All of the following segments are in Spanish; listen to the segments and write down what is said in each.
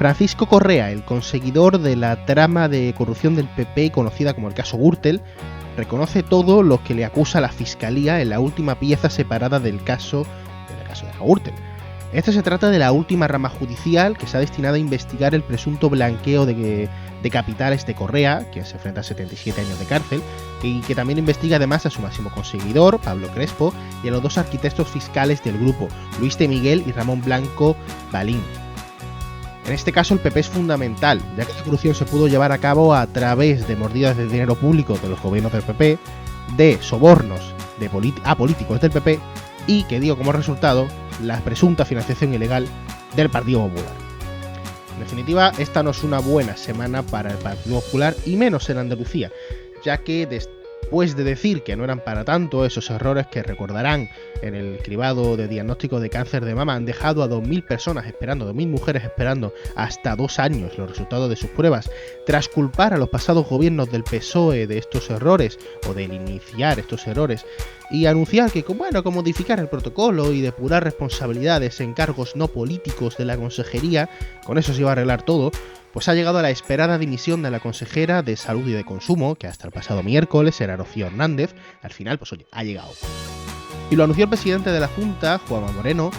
Francisco Correa, el conseguidor de la trama de corrupción del PP conocida como el caso Gürtel, reconoce todo lo que le acusa la Fiscalía en la última pieza separada del caso de Gürtel. Este se trata de la última rama judicial que se ha destinado a investigar el presunto blanqueo de capitales de Correa, que se enfrenta a 77 años de cárcel, y que también investiga además a su máximo conseguidor, Pablo Crespo, y a los dos arquitectos fiscales del grupo, Luis de Miguel y Ramón Blanco Balín. En este caso el PP es fundamental, ya que la corrupción se pudo llevar a cabo a través de mordidas de dinero público de los gobiernos del PP, de sobornos a políticos del PP y que dio como resultado la presunta financiación ilegal del Partido Popular. En definitiva, esta no es una buena semana para el Partido Popular y menos en Andalucía, ya que después de decir que no eran para tanto esos errores que recordarán en el cribado de diagnóstico de cáncer de mama han dejado a 2.000 personas esperando, 2.000 mujeres esperando hasta 2 años los resultados de sus pruebas, tras culpar a los pasados gobiernos del PSOE de estos errores o de iniciar estos errores y anunciar que modificar el protocolo y depurar responsabilidades en cargos no políticos de la consejería, con eso se iba a arreglar todo, pues ha llegado a la esperada dimisión de la consejera de Salud y de Consumo, que hasta el pasado miércoles era Rocío Hernández. Al final, ha llegado. Y lo anunció el presidente de la Junta, Juanma Moreno,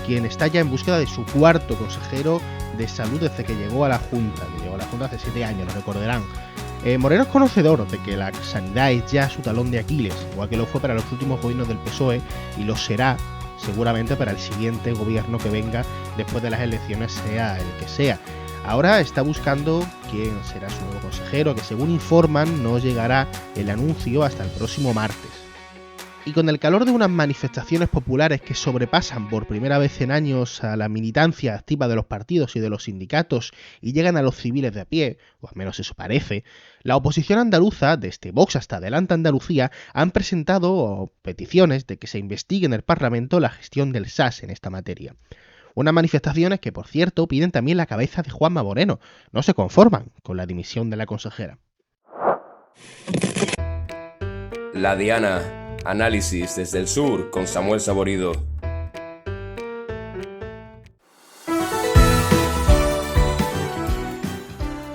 quien está ya en búsqueda de su cuarto consejero de Salud desde que llegó a la Junta, hace 7 años, lo recordarán. Moreno es conocedor de que la sanidad es ya su talón de Aquiles, igual que lo fue para los últimos gobiernos del PSOE, y lo será seguramente para el siguiente gobierno que venga después de las elecciones, sea el que sea. Ahora está buscando quién será su nuevo consejero, que según informan no llegará el anuncio hasta el próximo martes. Y con el calor de unas manifestaciones populares que sobrepasan por primera vez en años a la militancia activa de los partidos y de los sindicatos y llegan a los civiles de a pie, o al menos eso parece, la oposición andaluza, desde Vox hasta Adelante Andalucía, han presentado peticiones de que se investigue en el Parlamento la gestión del SAS en esta materia. Unas manifestaciones que, por cierto, piden también la cabeza de Juanma Moreno. No se conforman con la dimisión de la consejera. La Diana, análisis desde el sur con Samuel Saborido.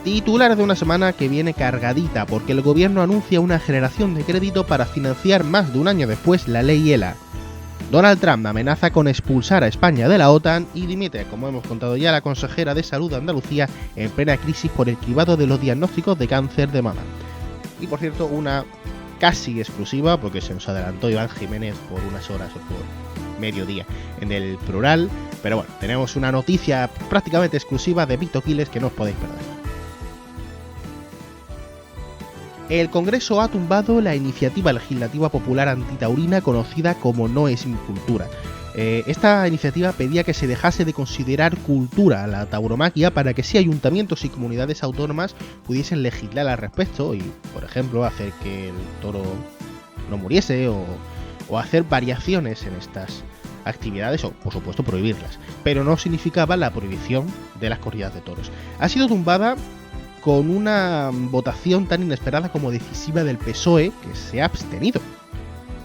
Titular de una semana que viene cargadita porque el gobierno anuncia una generación de crédito para financiar más de un año después la ley ELA. Donald Trump amenaza con expulsar a España de la OTAN y dimite, como hemos contado ya, la consejera de Salud de Andalucía en plena crisis por el cribado de los diagnósticos de cáncer de mama. Y por cierto, una casi exclusiva, porque se nos adelantó Iván Jiménez por unas horas o por mediodía en el plural, pero bueno, tenemos una noticia prácticamente exclusiva de Vito Quiles que no os podéis perder. El Congreso ha tumbado la iniciativa legislativa popular antitaurina conocida como No es mi cultura. Esta iniciativa pedía que se dejase de considerar cultura la tauromaquia para que sí ayuntamientos y comunidades autónomas pudiesen legislar al respecto y, por ejemplo, hacer que el toro no muriese o hacer variaciones en estas actividades o, por supuesto, prohibirlas. Pero no significaba la prohibición de las corridas de toros. Ha sido tumbada con una votación tan inesperada como decisiva del PSOE, que se ha abstenido.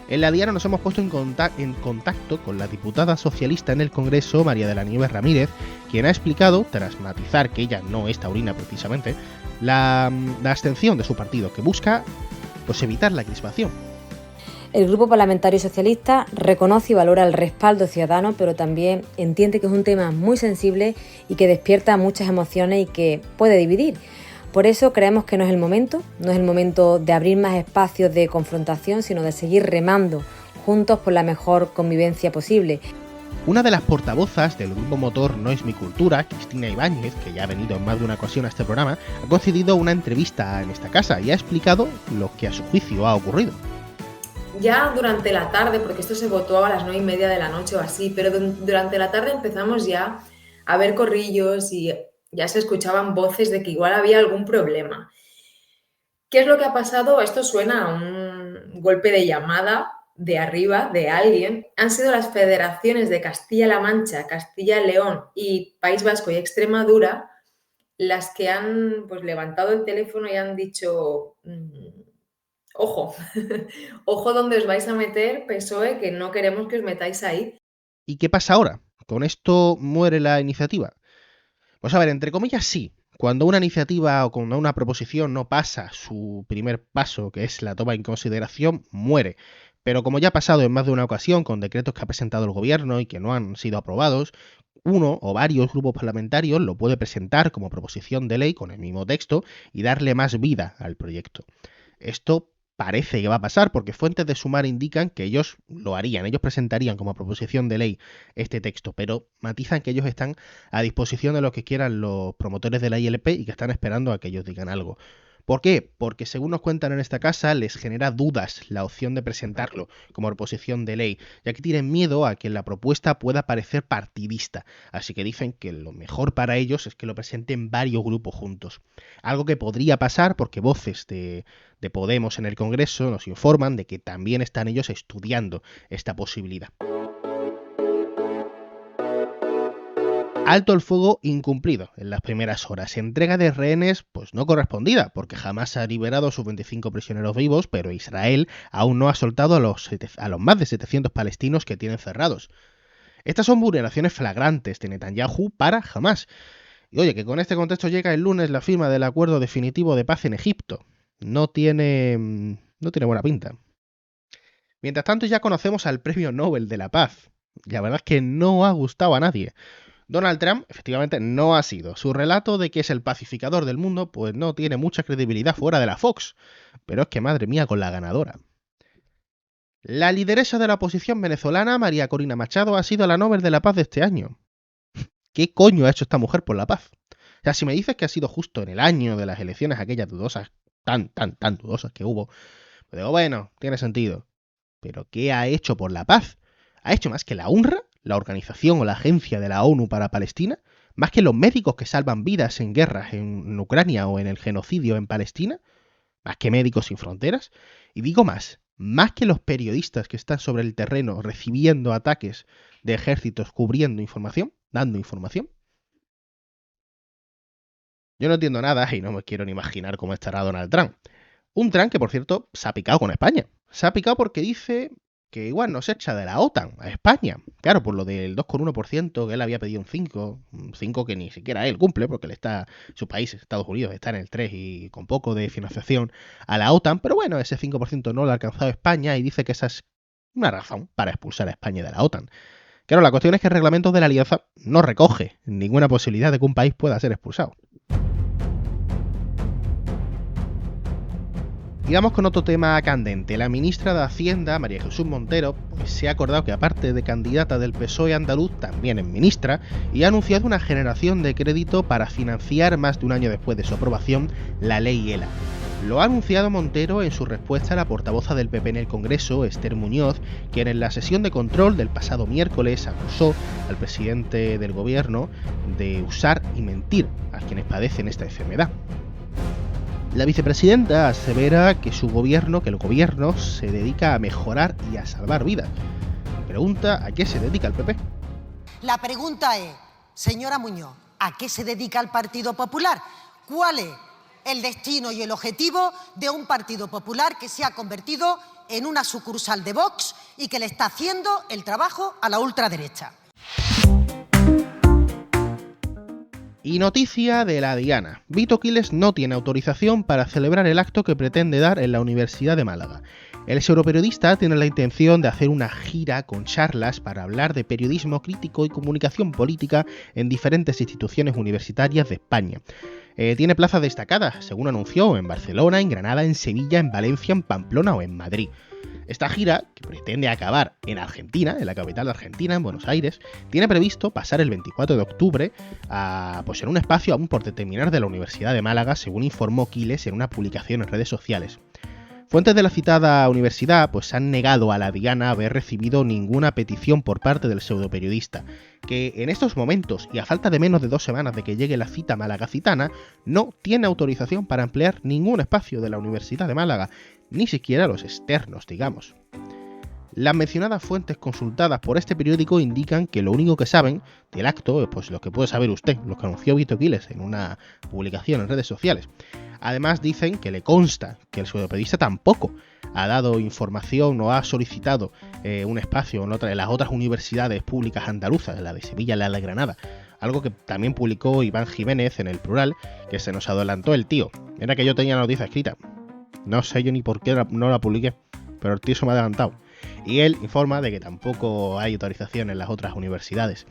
En la Diana nos hemos puesto en contacto con la diputada socialista en el Congreso, María de la Nieves Ramírez, quien ha explicado, tras matizar que ella no es taurina precisamente, la abstención de su partido, que busca evitar la crispación. El Grupo Parlamentario Socialista reconoce y valora el respaldo ciudadano, pero también entiende que es un tema muy sensible y que despierta muchas emociones y que puede dividir. Por eso creemos que no es el momento de abrir más espacios de confrontación, sino de seguir remando juntos por la mejor convivencia posible. Una de las portavozas del grupo motor No es mi cultura, Cristina Ibáñez, que ya ha venido en más de una ocasión a este programa, ha concedido una entrevista en esta casa y ha explicado lo que a su juicio ha ocurrido. Ya durante la tarde, porque esto se votó a las 9:30 de la noche o así, pero durante la tarde empezamos ya a ver corrillos y ya se escuchaban voces de que igual había algún problema. ¿Qué es lo que ha pasado? Esto suena a un golpe de llamada de arriba de alguien. Han sido las federaciones de Castilla-La Mancha, Castilla-León y País Vasco y Extremadura las que han levantado el teléfono y han dicho: ojo, ojo donde os vais a meter, PSOE, que no queremos que os metáis ahí. ¿Y qué pasa ahora? ¿Con esto muere la iniciativa? Pues a ver, entre comillas sí. Cuando una iniciativa o cuando una proposición no pasa su primer paso, que es la toma en consideración, muere. Pero como ya ha pasado en más de una ocasión con decretos que ha presentado el gobierno y que no han sido aprobados, uno o varios grupos parlamentarios lo puede presentar como proposición de ley con el mismo texto y darle más vida al proyecto. Esto parece que va a pasar porque fuentes de Sumar indican que ellos lo harían, ellos presentarían como proposición de ley este texto, pero matizan que ellos están a disposición de lo que quieran los promotores de la ILP y que están esperando a que ellos digan algo. ¿Por qué? Porque según nos cuentan en esta casa, les genera dudas la opción de presentarlo como proposición de ley, ya que tienen miedo a que la propuesta pueda parecer partidista, así que dicen que lo mejor para ellos es que lo presenten varios grupos juntos. Algo que podría pasar porque voces de Podemos en el Congreso nos informan de que también están ellos estudiando esta posibilidad. Alto el fuego incumplido en las primeras horas. Entrega de rehenes pues no correspondida, porque jamás ha liberado a sus 25 prisioneros vivos, pero Israel aún no ha soltado a los más de 700 palestinos que tienen cerrados. Estas son vulneraciones flagrantes de Netanyahu para Hamás. Y oye, que con este contexto llega el lunes la firma del acuerdo definitivo de paz en Egipto. No tiene buena pinta. Mientras tanto ya conocemos al Premio Nobel de la Paz. Y la verdad es que no ha gustado a nadie. Donald Trump efectivamente no ha sido. Su relato de que es el pacificador del mundo pues no tiene mucha credibilidad fuera de la Fox. Pero es que madre mía con la ganadora. La lideresa de la oposición venezolana, María Corina Machado, ha sido la Nobel de la Paz de este año. ¿Qué coño ha hecho esta mujer por la paz? O sea, si me dices que ha sido justo en el año de las elecciones aquellas dudosas, tan dudosas que hubo, pues digo, bueno, tiene sentido. Pero ¿qué ha hecho por la paz? ¿Ha hecho más que la UNRWA, la organización o la agencia de la ONU para Palestina? ¿Más que los médicos que salvan vidas en guerras en Ucrania o en el genocidio en Palestina? ¿Más que Médicos Sin Fronteras? Y digo más que los periodistas que están sobre el terreno recibiendo ataques de ejércitos cubriendo información, dando información. Yo no entiendo nada y no me quiero ni imaginar cómo estará Donald Trump. Un Trump que, por cierto, se ha picado con España. Se ha picado porque dice que igual nos echa de la OTAN a España. Claro, por lo del 2,1%, que él había pedido un 5 que ni siquiera él cumple, porque su país, Estados Unidos, está en el 3 y con poco de financiación a la OTAN. Pero bueno, ese 5% no lo ha alcanzado España y dice que esa es una razón para expulsar a España de la OTAN. Claro, la cuestión es que el reglamento de la alianza no recoge ninguna posibilidad de que un país pueda ser expulsado. Y vamos con otro tema candente. La ministra de Hacienda, María Jesús Montero, pues se ha acordado que aparte de candidata del PSOE andaluz, también es ministra, y ha anunciado una generación de crédito para financiar, más de un año después de su aprobación, la ley ELA. Lo ha anunciado Montero en su respuesta a la portavoza del PP en el Congreso, Esther Muñoz, quien en la sesión de control del pasado miércoles acusó al presidente del gobierno de usar y mentir a quienes padecen esta enfermedad. La vicepresidenta asevera que el gobierno se dedica a mejorar y a salvar vidas. Pregunta, ¿a qué se dedica el PP? La pregunta es, señora Muñoz, ¿a qué se dedica el Partido Popular? ¿Cuál es el destino y el objetivo de un Partido Popular que se ha convertido en una sucursal de Vox y que le está haciendo el trabajo a la ultraderecha? Y noticia de la Diana. Vito Quiles no tiene autorización para celebrar el acto que pretende dar en la Universidad de Málaga. El pseudoperiodista tiene la intención de hacer una gira con charlas para hablar de periodismo crítico y comunicación política en diferentes instituciones universitarias de España. Tiene plazas destacadas, según anunció, en Barcelona, en Granada, en Sevilla, en Valencia, en Pamplona o en Madrid. Esta gira, que pretende acabar en Argentina, en la capital de Argentina, en Buenos Aires, tiene previsto pasar el 24 de octubre en un espacio aún por determinar de la Universidad de Málaga, según informó Quiles en una publicación en redes sociales. Fuentes de la citada universidad han negado a la Diana haber recibido ninguna petición por parte del pseudoperiodista, que en estos momentos, y a falta de menos de 2 semanas de que llegue la cita malagacitana, no tiene autorización para emplear ningún espacio de la Universidad de Málaga, ni siquiera los externos, digamos. Las mencionadas fuentes consultadas por este periódico indican que lo único que saben del acto, pues lo que puede saber usted, lo que anunció Vito Quiles en una publicación en redes sociales. Además dicen que le consta que el pseudoperiodista tampoco ha dado información o ha solicitado un espacio en las otras universidades públicas andaluzas, la de Sevilla y la de Granada, algo que también publicó Iván Jiménez en El Plural, que se nos adelantó el tío. Era que yo tenía la noticia escrita. No sé yo ni por qué no la publiqué, pero el tío se me ha adelantado. Y él informa de que tampoco hay autorización en las otras universidades.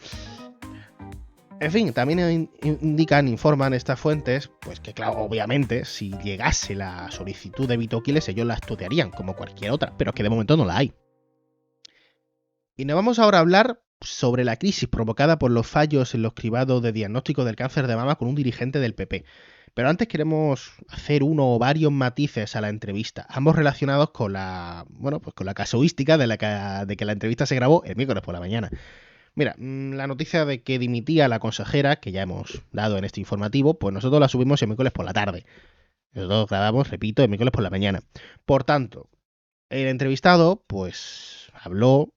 En fin, también informan estas fuentes, pues que claro, obviamente, si llegase la solicitud de Vito Quiles, ellos la estudiarían como cualquier otra, pero que de momento no la hay. Y nos vamos ahora a hablar sobre la crisis provocada por los fallos en los cribados de diagnóstico del cáncer de mama con un dirigente del PP. Pero antes queremos hacer uno o varios matices a la entrevista, ambos relacionados con la, pues con la casuística de que la entrevista se grabó el miércoles por la mañana. Mira, la noticia de que dimitía la consejera, que ya hemos dado en este informativo, pues nosotros la subimos el miércoles por la tarde. Nosotros grabamos, repito, el miércoles por la mañana. Por tanto, el entrevistado, pues, habló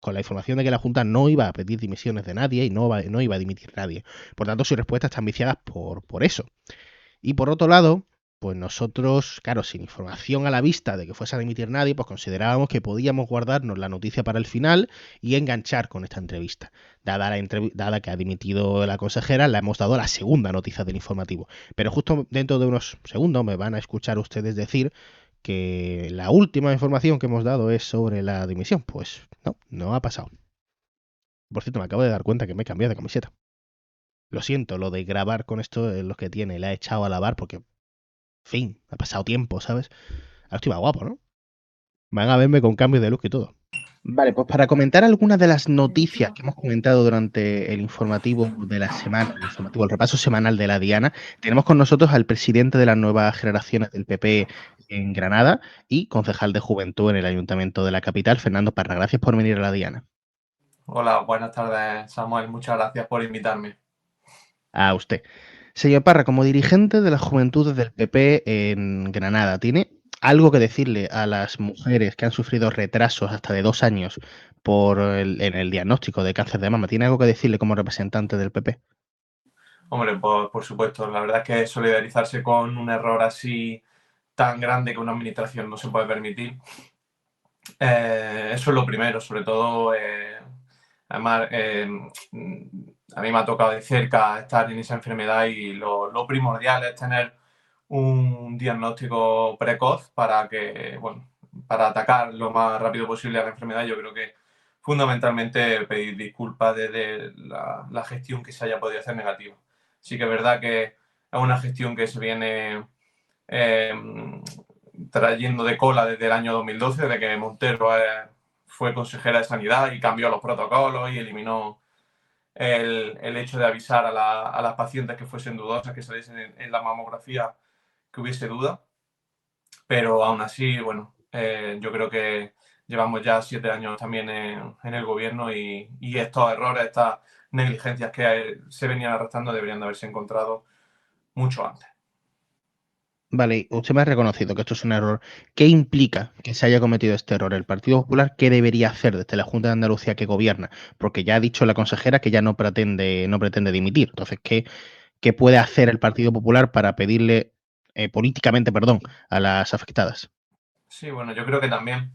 con la información de que la Junta no iba a pedir dimisiones de nadie y no iba a dimitir nadie. Por tanto, sus respuestas están viciadas por eso. Y por otro lado, pues nosotros, claro, sin información a la vista de que fuese a dimitir nadie, pues considerábamos que podíamos guardarnos la noticia para el final y enganchar con esta entrevista. Dada que ha dimitido la consejera, le hemos dado la segunda noticia del informativo. Pero justo dentro de unos segundos me van a escuchar ustedes decir que la última información que hemos dado es sobre la dimisión. Pues no ha pasado. Por cierto, me acabo de dar cuenta que me he cambiado de camiseta. Lo siento, lo de grabar con esto es lo que tiene. La he echado a lavar porque, en fin, ha pasado tiempo, ¿sabes? Ahora estoy más guapo, ¿no? Van a verme con cambio de look y todo. Vale, pues para comentar algunas de las noticias que hemos comentado durante el informativo de la semana, el repaso semanal de la Diana, tenemos con nosotros al presidente de las nuevas generaciones del PP en Granada y concejal de Juventud en el Ayuntamiento de la capital, Fernando Parra. Gracias por venir a la Diana. Hola, buenas tardes, Samuel. Muchas gracias por invitarme. A usted. Señor Parra, como dirigente de las juventudes del PP en Granada, ¿tiene algo que decirle a las mujeres que han sufrido retrasos hasta de 2 años en el diagnóstico de cáncer de mama? ¿Tiene algo que decirle como representante del PP? Hombre, por supuesto, la verdad es que solidarizarse con un error así tan grande que una administración no se puede permitir. Eso es lo primero, sobre todo, además, a mí me ha tocado de cerca estar en esa enfermedad y lo primordial es tener un diagnóstico precoz para atacar lo más rápido posible a la enfermedad. Yo creo que fundamentalmente pedir disculpas desde la gestión que se haya podido hacer negativa. Sí que es verdad que es una gestión que se viene trayendo de cola desde el año 2012, desde que Montero fue consejera de Sanidad y cambió los protocolos y eliminó el hecho de avisar a las pacientes que fuesen dudosas, que saliesen en la mamografía, que hubiese duda. Pero aún así, bueno, yo creo que llevamos ya 7 años también en el gobierno y estos errores, estas negligencias que se venían arrastrando deberían de haberse encontrado mucho antes. Vale, usted me ha reconocido que esto es un error. ¿Qué implica que se haya cometido este error? ¿El Partido Popular qué debería hacer desde la Junta de Andalucía que gobierna? Porque ya ha dicho la consejera que ya no pretende dimitir. Entonces, ¿qué puede hacer el Partido Popular para pedirle políticamente perdón a las afectadas? Sí, bueno, yo creo que también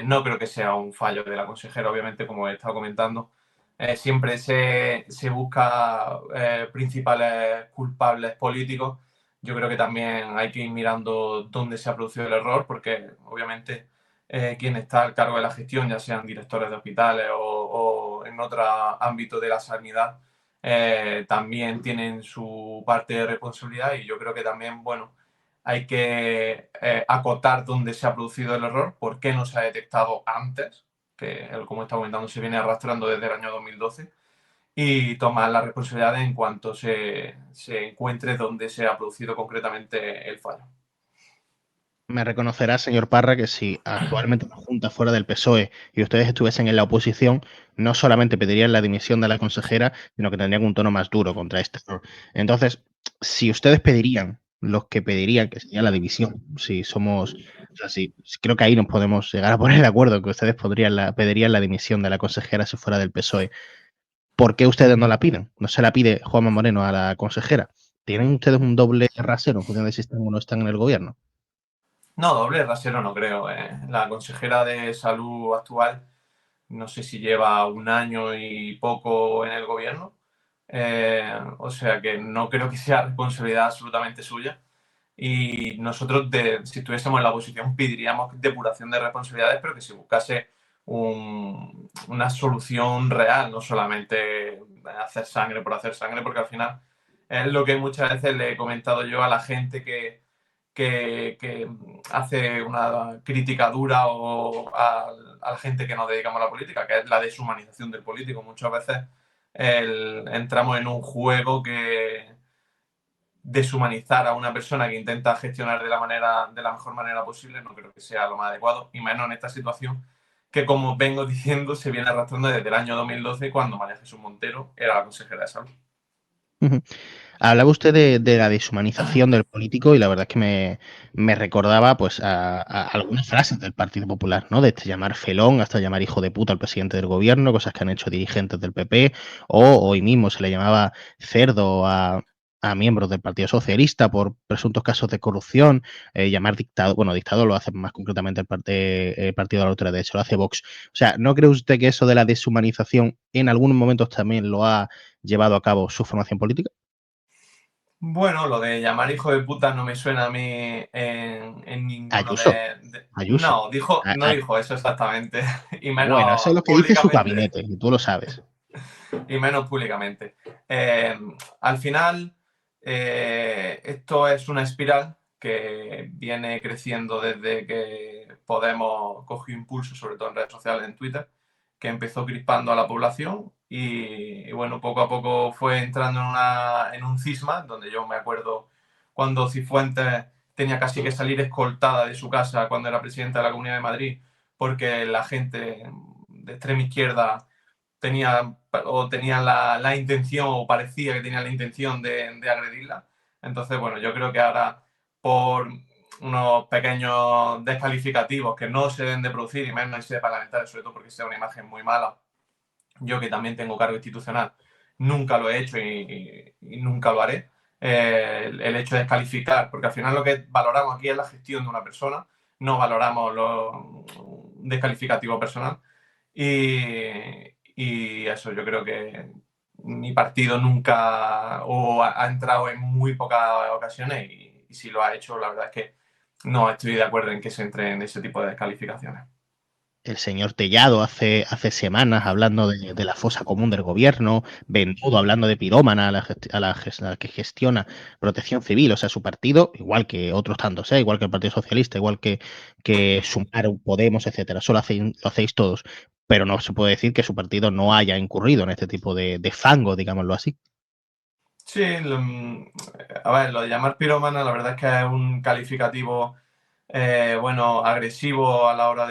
no creo que sea un fallo de la consejera, obviamente, como he estado comentando. Siempre se busca principales culpables políticos. Yo creo que también hay que ir mirando dónde se ha producido el error, porque obviamente quien está al cargo de la gestión, ya sean directores de hospitales o en otro ámbito de la sanidad, también tienen su parte de responsabilidad y yo creo que también, bueno, hay que acotar dónde se ha producido el error, por qué no se ha detectado antes, que como está comentando se viene arrastrando desde el año 2012, y tomar la responsabilidad en cuanto se encuentre dónde se ha producido concretamente el fallo. Me reconocerá, señor Parra, que si actualmente la Junta fuera del PSOE y ustedes estuviesen en la oposición, no solamente pedirían la dimisión de la consejera, sino que tendrían un tono más duro contra este error. Entonces, si ustedes pedirían, los que pedirían que sería la división, creo que ahí nos podemos llegar a poner de acuerdo, que ustedes pedirían la dimisión de la consejera si fuera del PSOE. ¿Por qué ustedes no la piden? No se la pide Juanma Moreno a la consejera. ¿Tienen ustedes un doble rasero en función de si están o no están en el gobierno? No, doble rasero no creo. La consejera de salud actual, no sé si lleva 1 año y poco en el gobierno. O sea que no creo que sea responsabilidad absolutamente suya. Y nosotros, si estuviésemos en la oposición, pediríamos depuración de responsabilidades, pero que se buscase una solución real, no solamente hacer sangre por hacer sangre, porque al final es lo que muchas veces le he comentado yo a la gente que hace una crítica dura o a la gente que nos dedicamos a la política, que es la deshumanización del político. Muchas veces entramos en un juego que deshumanizar a una persona que intenta gestionar de la mejor manera posible no creo que sea lo más adecuado, y menos en esta situación que, como vengo diciendo, se viene arrastrando desde el año 2012, cuando María Jesús Montero era la consejera de salud. Hablaba usted de la deshumanización del político y la verdad es que me recordaba pues a algunas frases del Partido Popular, ¿no? Desde llamar felón hasta llamar hijo de puta al presidente del gobierno, cosas que han hecho dirigentes del PP, o hoy mismo se le llamaba cerdo a miembros del Partido Socialista por presuntos casos de corrupción, llamar dictador, bueno, dictador lo hace más concretamente el Partido de la Ultraderecha, lo hace Vox. O sea, ¿no cree usted que eso de la deshumanización en algunos momentos también lo ha llevado a cabo su formación política? Bueno, lo de llamar hijo de puta no me suena a mí en ninguno Ayuso, Ayuso. no dijo eso exactamente, y Bueno, eso es menos lo que dice su públicamente. gabinete, y tú lo sabes. Y menos públicamente. Al final, esto es una espiral que viene creciendo desde que Podemos cogió impulso, sobre todo en redes sociales, en Twitter, que empezó crispando a la población y bueno, poco a poco fue entrando en un cisma, donde yo me acuerdo cuando Cifuentes tenía casi que salir escoltada de su casa cuando era presidenta de la Comunidad de Madrid, porque la gente de extrema izquierda tenía la intención, o parecía que tenía la intención de agredirla. Entonces, bueno, yo creo que ahora, por unos pequeños descalificativos que no se deben de producir, y menos en sede parlamentaria, sobre todo porque sea una imagen muy mala, yo, que también tengo cargo institucional, nunca lo he hecho y nunca lo haré. El hecho de descalificar, porque al final lo que valoramos aquí es la gestión de una persona, no valoramos un descalificativo personal. Y eso, yo creo que mi partido nunca ha entrado en muy pocas ocasiones, y si lo ha hecho, la verdad es que no estoy de acuerdo en que se entre en ese tipo de descalificaciones. El señor Tellado hace semanas hablando de la fosa común del gobierno, Bendudo hablando de pirómana, a la que gestiona Protección Civil. O sea, su partido, igual que otros tantos, igual que el Partido Socialista, igual que Sumar, Podemos, etcétera, eso lo hacéis todos. Pero no se puede decir que su partido no haya incurrido en este tipo de fango, digámoslo así. Sí, a ver, lo de llamar pirómana, la verdad es que es un calificativo, bueno, agresivo a la hora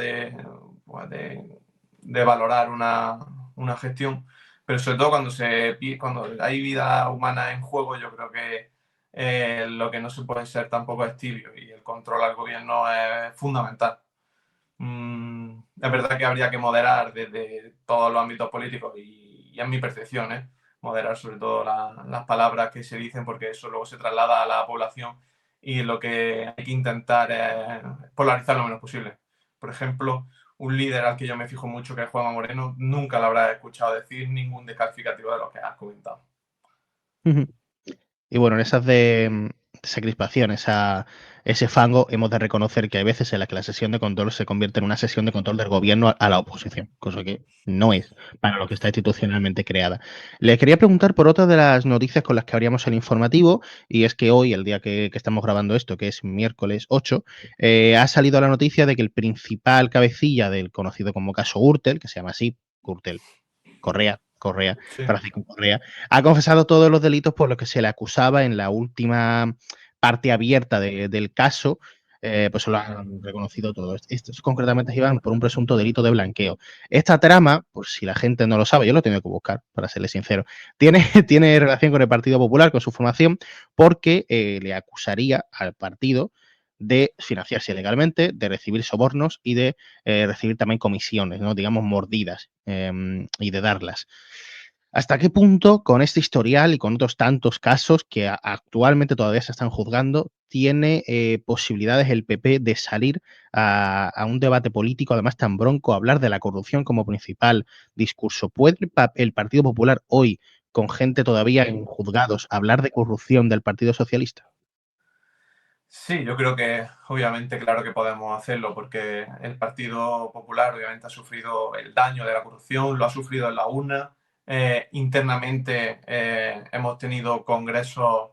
pues, de valorar una gestión, pero sobre todo cuando hay vida humana en juego, yo creo que lo que no se puede ser tampoco es tibio, y el control al gobierno es fundamental. Es verdad que habría que moderar desde todos los ámbitos políticos, y es mi percepción, moderar sobre todo las palabras que se dicen, porque eso luego se traslada a la población, y lo que hay que intentar es polarizar lo menos posible. Por ejemplo, un líder al que yo me fijo mucho, que es Juanma Moreno, nunca le habrá escuchado decir ningún descalificativo de los que has comentado. Y bueno, en esas de esa crispación, ese fango, hemos de reconocer que hay veces en las que la sesión de control se convierte en una sesión de control del gobierno a la oposición, cosa que no es para lo que está institucionalmente creada. Le quería preguntar por otra de las noticias con las que abríamos el informativo, y es que hoy, el día que estamos grabando esto, que es miércoles 8, ha salido la noticia de que el principal cabecilla del conocido como caso Gürtel, que se llama así, Gürtel Correa, Sí. Francisco Correa, ha confesado todos los delitos por los que se le acusaba en la última parte abierta del caso. Pues lo han reconocido todos. Estos concretamente iban por un presunto delito de blanqueo. Esta trama, por si la gente no lo sabe, yo lo he tenido que buscar, para serle sincero, tiene relación con el Partido Popular, con su formación, porque le acusaría al partido de financiarse ilegalmente, de recibir sobornos y de recibir también comisiones, ¿no? Digamos, mordidas, y de darlas. ¿Hasta qué punto, con este historial y con otros tantos casos que actualmente todavía se están juzgando, tiene posibilidades el PP de salir a un debate político, además tan bronco, hablar de la corrupción como principal discurso? ¿Puede el Partido Popular hoy con gente todavía en juzgados, hablar de corrupción del Partido Socialista? Sí, yo creo que obviamente claro que podemos hacerlo porque el Partido Popular obviamente ha sufrido el daño de la corrupción, lo ha sufrido en la urna. Internamente hemos tenido congresos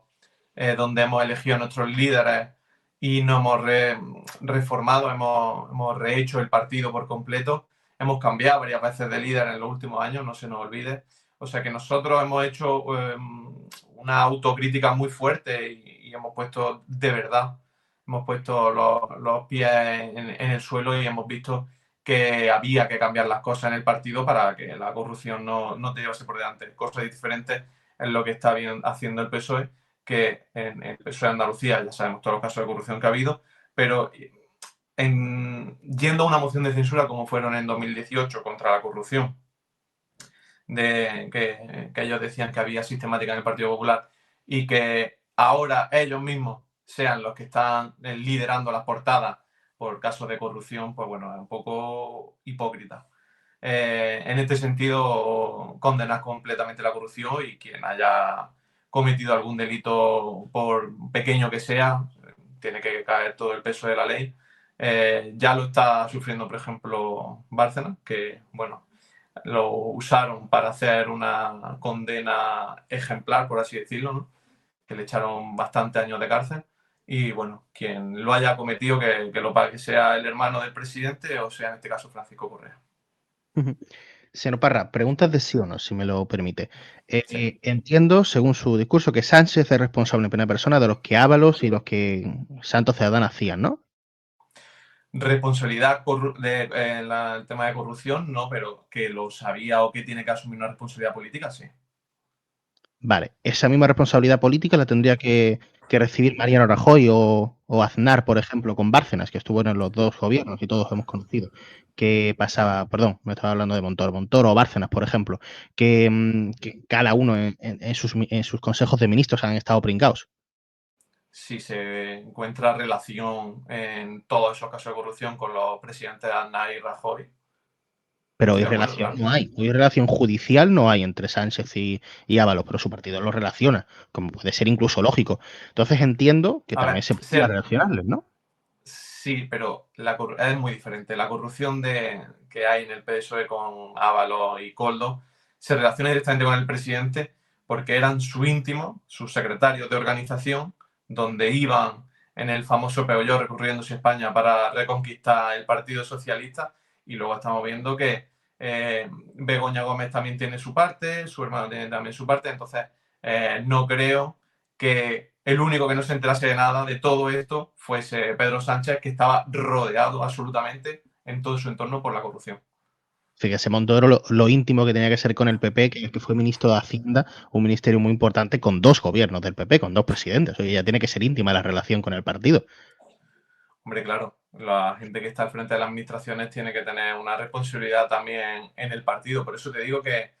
donde hemos elegido a nuestros líderes y nos hemos reformado, hemos rehecho el partido por completo. Hemos cambiado varias veces de líder en los últimos años, no se nos olvide. O sea que nosotros hemos hecho una autocrítica muy fuerte y hemos puesto de verdad, hemos puesto los pies en el suelo y hemos visto que había que cambiar las cosas en el partido para que la corrupción no te llevase por delante. Cosas diferentes es lo que está bien haciendo el PSOE, que en el PSOE de Andalucía ya sabemos todos los casos de corrupción que ha habido, pero yendo a una moción de censura como fueron en 2018 contra la corrupción, que ellos decían que había sistemática en el Partido Popular y que ahora ellos mismos sean los que están liderando las portadas por casos de corrupción, pues bueno, es un poco hipócrita. En este sentido, condenar completamente la corrupción y quien haya cometido algún delito, por pequeño que sea, tiene que caer todo el peso de la ley. Ya lo está sufriendo, por ejemplo, Bárcenas, que, bueno, lo usaron para hacer una condena ejemplar, por así decirlo, ¿no? Que le echaron bastantes años de cárcel. Y bueno, quien lo haya cometido, que lo pague, sea el hermano del presidente o sea en este caso Francisco Correa. Señor Parra, preguntas de sí o no, si me lo permite. Sí. Entiendo, según su discurso, que Sánchez es responsable en primera persona de los que Ábalos y los que Santos Ciudadana hacían, ¿no? Responsabilidad en el tema de corrupción, no, pero que lo sabía o que tiene que asumir una responsabilidad política, sí. Vale, esa misma responsabilidad política la tendría que recibir Mariano Rajoy o Aznar, por ejemplo, con Bárcenas, que estuvo en los dos gobiernos y todos hemos conocido. Que pasaba, perdón, me estaba hablando de Montoro o Bárcenas, por ejemplo, que cada uno en sus consejos de ministros han estado pringados. Si se encuentra relación en todos esos casos de corrupción con los presidentes Aznar y Rajoy. Pero Estoy hoy de acuerdo, relación claro. no hay. Hoy relación judicial no hay entre Sánchez y Ábalos, pero su partido lo relaciona, como puede ser incluso lógico. Entonces entiendo que A también ver, se podría relacionarles, ¿no? sí, pero es muy diferente. La corrupción que hay en el PSOE con Ábalos y Koldo se relaciona directamente con el presidente porque eran su íntimo, sus secretarios de organización, donde iban en el famoso peolló recorriéndose España para reconquistar el Partido Socialista, y luego estamos viendo que Begoña Gómez también tiene su parte, su hermano tiene también su parte, entonces no creo que el único que no se enterase de nada de todo esto fuese Pedro Sánchez, que estaba rodeado absolutamente en todo su entorno por la corrupción. Fíjese Montoro lo íntimo que tenía que ser con el PP, que fue ministro de Hacienda, un ministerio muy importante con dos gobiernos del PP, con dos presidentes. Oye, ya tiene que ser íntima la relación con el partido. Hombre, claro, la gente que está al frente de las administraciones tiene que tener una responsabilidad también en el partido. Por eso te digo que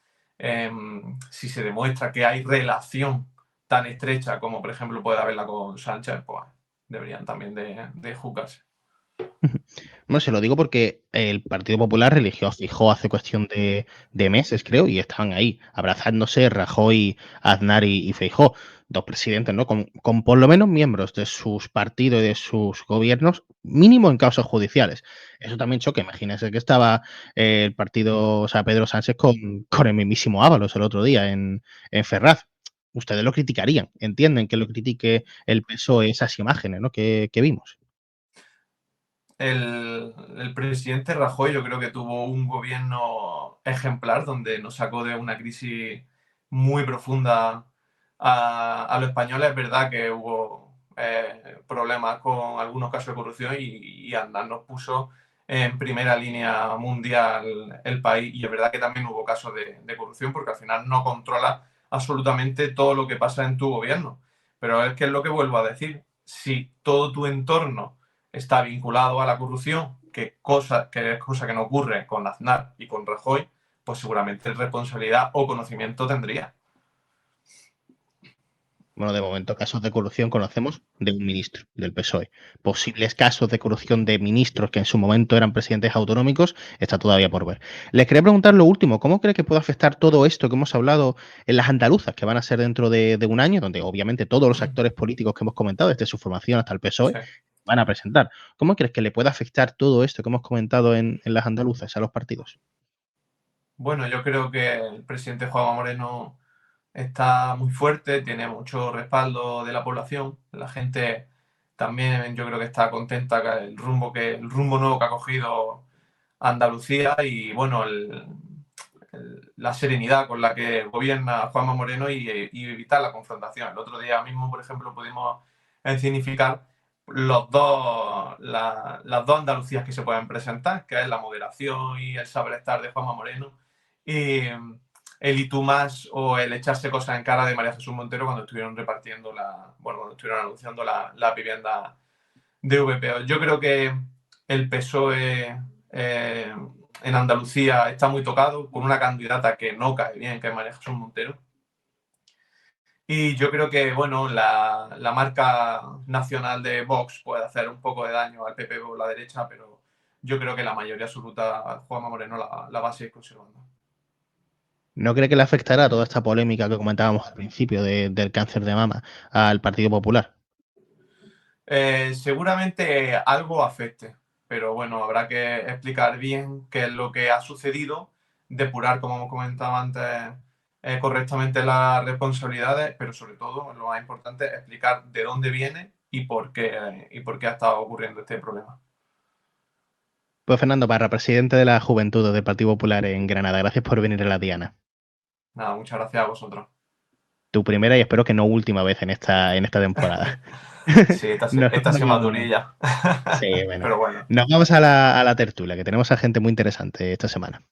si se demuestra que hay relación tan estrecha como, por ejemplo, puede haberla con Sánchez, pues deberían también de juzgarse. No, se lo digo porque el Partido Popular eligió a Feijóo hace cuestión de meses, creo, y estaban ahí, abrazándose Rajoy, Aznar y Feijóo, dos presidentes, ¿no? Con por lo menos miembros de sus partidos y de sus gobiernos, mínimo en causas judiciales. Eso también choca. Imagínense que estaba el partido, o sea, Pedro Sánchez con el mismísimo Ábalos el otro día en Ferraz. Ustedes lo criticarían, entienden que lo critique el PSOE esas imágenes, ¿no? que vimos. El presidente Rajoy yo creo que tuvo un gobierno ejemplar donde nos sacó de una crisis muy profunda a los españoles. Es verdad que hubo problemas con algunos casos de corrupción y Aznar nos puso en primera línea mundial el país, y es verdad que también hubo casos de corrupción porque al final no controla absolutamente todo lo que pasa en tu gobierno. Pero es que es lo que vuelvo a decir, si todo tu entorno está vinculado a la corrupción, que es cosa que no ocurre con Aznar y con Rajoy, pues seguramente responsabilidad o conocimiento tendría. Bueno, de momento casos de corrupción conocemos de un ministro del PSOE. Posibles casos de corrupción de ministros que en su momento eran presidentes autonómicos está todavía por ver. Les quería preguntar lo último, ¿cómo cree que puede afectar todo esto que hemos hablado en las andaluzas, que van a ser dentro de un año, donde obviamente todos los actores políticos que hemos comentado, desde su formación hasta el PSOE, Sí. van a presentar? ¿Cómo crees que le puede afectar todo esto que hemos comentado en las andaluzas a los partidos? Bueno, yo creo que el presidente Juanma Moreno está muy fuerte, tiene mucho respaldo de la población. La gente también yo creo que está contenta con el rumbo nuevo que ha cogido Andalucía y bueno, la serenidad con la que gobierna Juanma Moreno y evitar la confrontación. El otro día mismo, por ejemplo, pudimos escenificar las dos Andalucías que se pueden presentar, que es la moderación y el saber estar de Juanma Moreno, y el y tú más o el echarse cosas en cara de María Jesús Montero cuando estuvieron repartiendo cuando estuvieron anunciando la vivienda de VPO. Yo creo que el PSOE en Andalucía está muy tocado con una candidata que no cae bien, que es María Jesús Montero. Y yo creo que, bueno, la marca nacional de Vox puede hacer un poco de daño al PP o la derecha, pero yo creo que la mayoría absoluta Juanma Moreno la va a seguir conservando. ¿No cree que le afectará toda esta polémica que comentábamos al principio del cáncer de mama al Partido Popular? Seguramente algo afecte, pero bueno, habrá que explicar bien qué es lo que ha sucedido, depurar, como hemos comentado antes, correctamente las responsabilidades, pero sobre todo, lo más importante, explicar de dónde viene y por qué ha estado ocurriendo este problema. Pues Fernando Parra, presidente de la Juventud del Partido Popular en Granada. Gracias por venir a la Diana. Nada, muchas gracias a vosotros. Tu primera y espero que no última vez en esta temporada. Sí, esta ha sido más durilla. Sí, bueno. Pero bueno. Nos vamos a la tertulia, que tenemos a gente muy interesante esta semana.